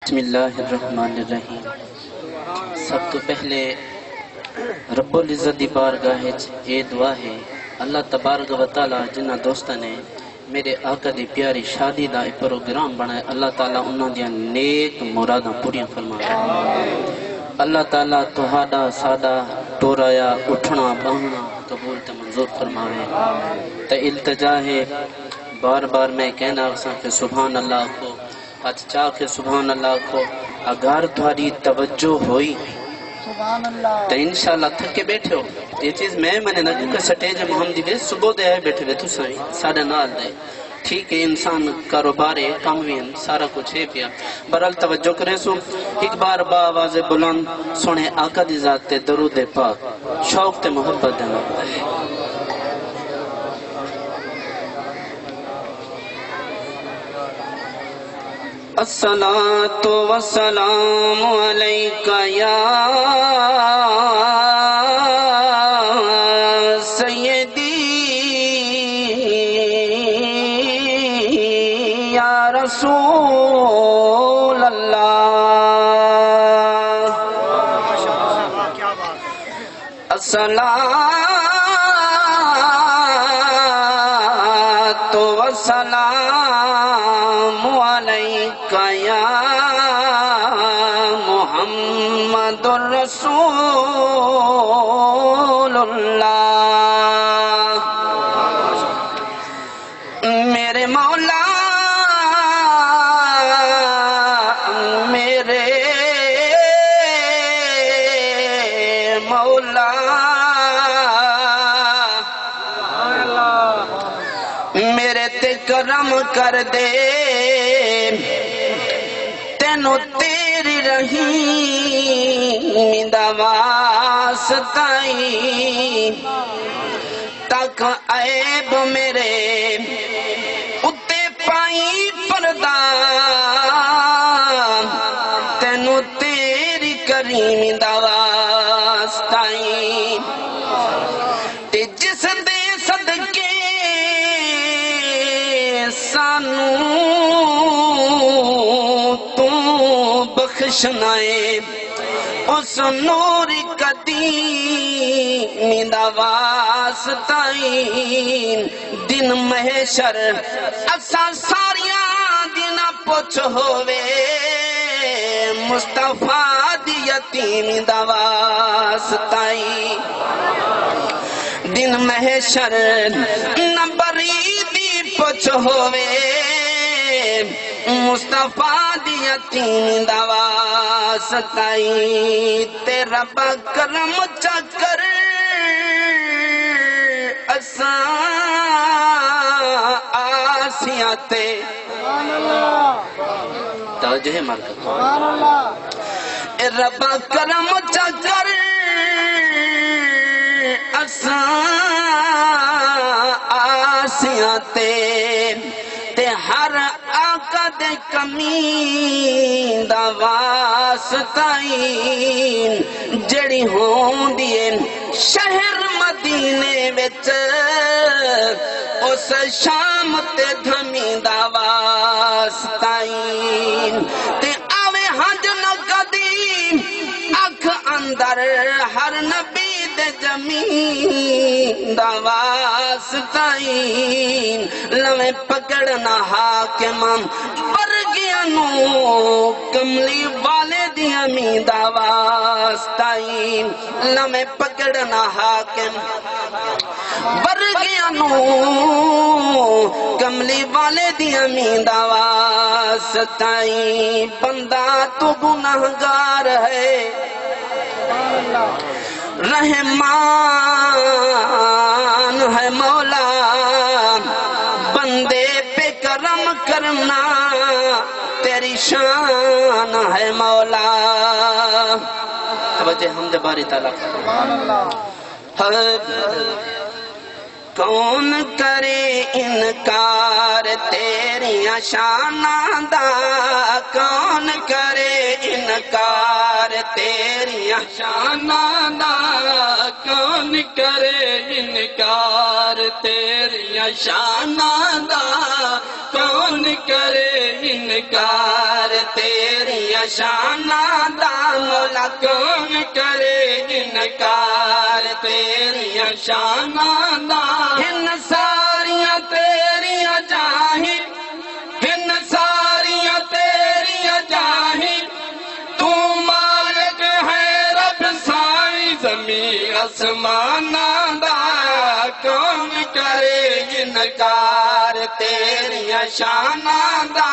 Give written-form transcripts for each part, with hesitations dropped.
بسم اللہ الرحمن الرحیم۔ سب تو پہلے رب العزت دی بارگاہ اے دعا ہے اللہ تبارک و تعالی جنہ دوستاں نے میرے آقا دی پیاری شادی دا ایک پروگرام بنایا، اللہ تعالیٰ انہاں دیاں نیک مراداں پوریاں فرمائے۔ اللہ تعالیٰ تہاڈا ساڈا ٹورایا اٹھنا بہنا قبول تے منظور فرماوے۔ تے التجا ہے بار بار میں کہنا آساں کہ سبحان اللہ کو ہاتھ چاہ کے سبحان اللہ کو اگر تھوڑی توجہ ہوئی تو انشاءاللہ تھک کے بیٹھے ہو۔ یہ چیز میں نے نہ کہ سٹیج محمدی دے صبح دے آئے بیٹھے تو سائیں ساڑھے نال دے ٹھیک ہے، انسان کاروبار ہے، کام بھی سارا کچھ ہے پیا، برحال توجہ کرے سو ایک بار با آواز بلند سنے آقا دی ذات تے درود پاک شوق تے محبت دینا۔ الصلاة والسلام عليك يا سيدي يا رسول الله، الصلاة والسلام عليك يا محمد رسول اللہ۔ میرے مولا میرے مولا میرے تے کرم کر دے، تینو تیری رحیم دا واسطائی، تک عیب میرے اتے پائی پردہ، تینو تیری کریم دا واسطائی، تے جس دے صدقے سانو بخشنائے، اس نور قدیم دا واسطائیں، دن محشر اسا ساریاں دن پوچھ ہووے، مصطفیٰ دی یتیم دا واسطائیں، دن محشر نبری دی پوچھ ہووے، مصطفیٰ دی یتیم دا واسطائی، تیرا بکرم چکر اساں آسیاں تے توجہ ہے مرکز رب کرم چکر اساں آسیاں تے ہر آقا دے کمی دا واسطائیں، جڑی ہون دیئے شہر مدینے وچ اس شام تے دھمی دا واسطائیں، تے آوے حج نہ قدیم اکھ اندر ہر نبی دے زمین دا واسطائیں، لویں پکڑنا حاکم برگیاں نو کملی والے دی امین دا واسطائیں، لویں پکڑنا حاکم برگیاں نو کملی والے دی امین دا واسطائیں، بندہ تو گناہگار ہے رحمان ہے مولا، بندے پہ کرم کرنا تیری شان ہے مولا۔ توجہ حمد باری تعالیٰ، کون کرے انکار تیریاں شاناں دا، کون کرے انکار تیریاں شاناں دا، کون کرے انکار تیریاں شاناں دا، کون کرے انکار تیری تیریاں شاناں دا مولا کون کرے انکار تیریاں شاناں دا ہن ساریاں تیریاں جاہیں ہن ساریاں تیریاں جاہیں تو مالک ہے رب سائیں زمین آسماناں دا کون کرے انکار تیریاں شاناں دا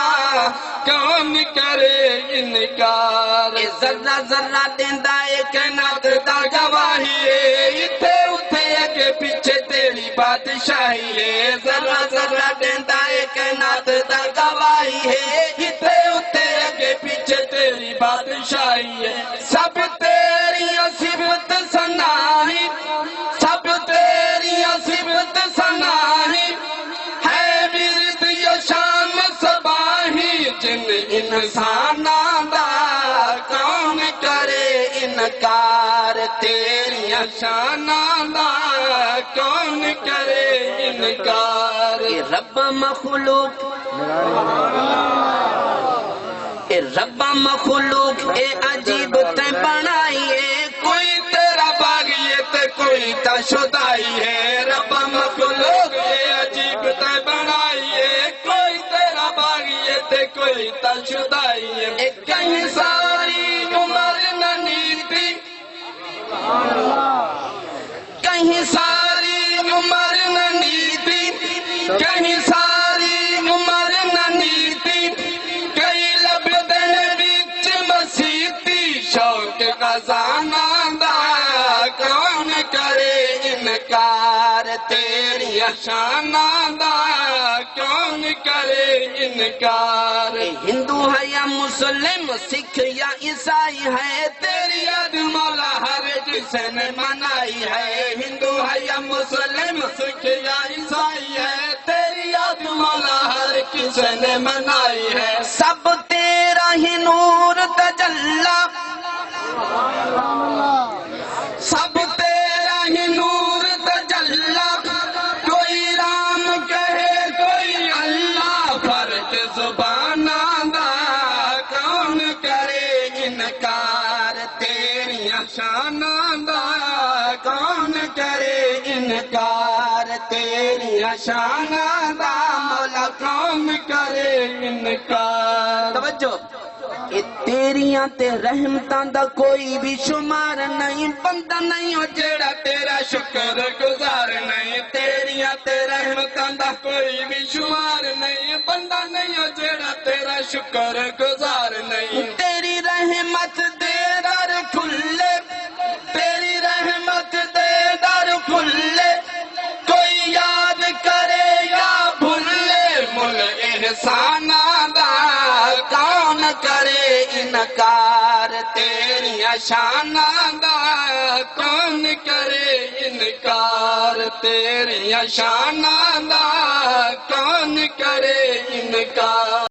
کون کرے انکار ذرہ ذرہ دیندا اے کائنات دا گواہی ہے اتھے اتھے اگے پیچھے تیری بادشاہی ہے ذرہ ذرہ دیندا اے کائنات دا گواہی ہے اتھے اتھے اگے پیچھے تیری بادشاہی ہے سب تیریاں صفت ثنائی سب تیریاں صفت ثنائی ہے ورد یا شام صباحی جن انساناں دا کون کرے انکار تیریاں شاناں دا کون کرے انکار رب مخلوق رب مخلوق اے عجیب تے بنائی ہے کوئی تیرا باغی تے کوئی تا شدائی ہے رب مخلوق اے عجیب تے بنائی ہے کوئی تیرا باغی تے کوئی تا شدائی ہے کہیں ساری عمر نہ نیتی کہیں ساری عمر نہ نیتی کہیں ساری عمر نہ نیتی کئی لب دن وچ مسیتی شوق خزانہ دا کون کرے انکار تیریاں شاناں دا کون کرے انکار ہندو ہے یا مسلم سکھ یا عیسائی ہے تیری یاد مولا ہر جسے نے منائی ہے ہندو ہے یا مسلم سکھ یا عیسائی ہے تیری یاد مولا ہر کسی نے منائی ہے سب تیرا ہی نور تجلا سب تیرا ہی نور تجلا کوئی رام کہے کوئی اللہ فرق زباناں دا کون کرے انکار تیریاں شاناں دا کون کرے انکار تیریاں شاناں دا مولا کون کرے انکار توجہ تیریاں تے رحمتاں دا کوئی بھی شمار نہیں بندہ نہیں ہو جیڑا تیرا شکر گزار نہیں تیریاں تے رحمتاں دا کوئی بھی شمار نہیں بندہ نہیں ہو جیڑا تیرا شکر گزار نہیں تیری رحمت دے در کھلے تیری رحمت دے در کھلے کوئی یاد کرے یا بھولے مل احساناں دا کون کرے انکار تیریاں شاناں دا کون کرے انکار تیریاں شاناں دا کون کرے انکار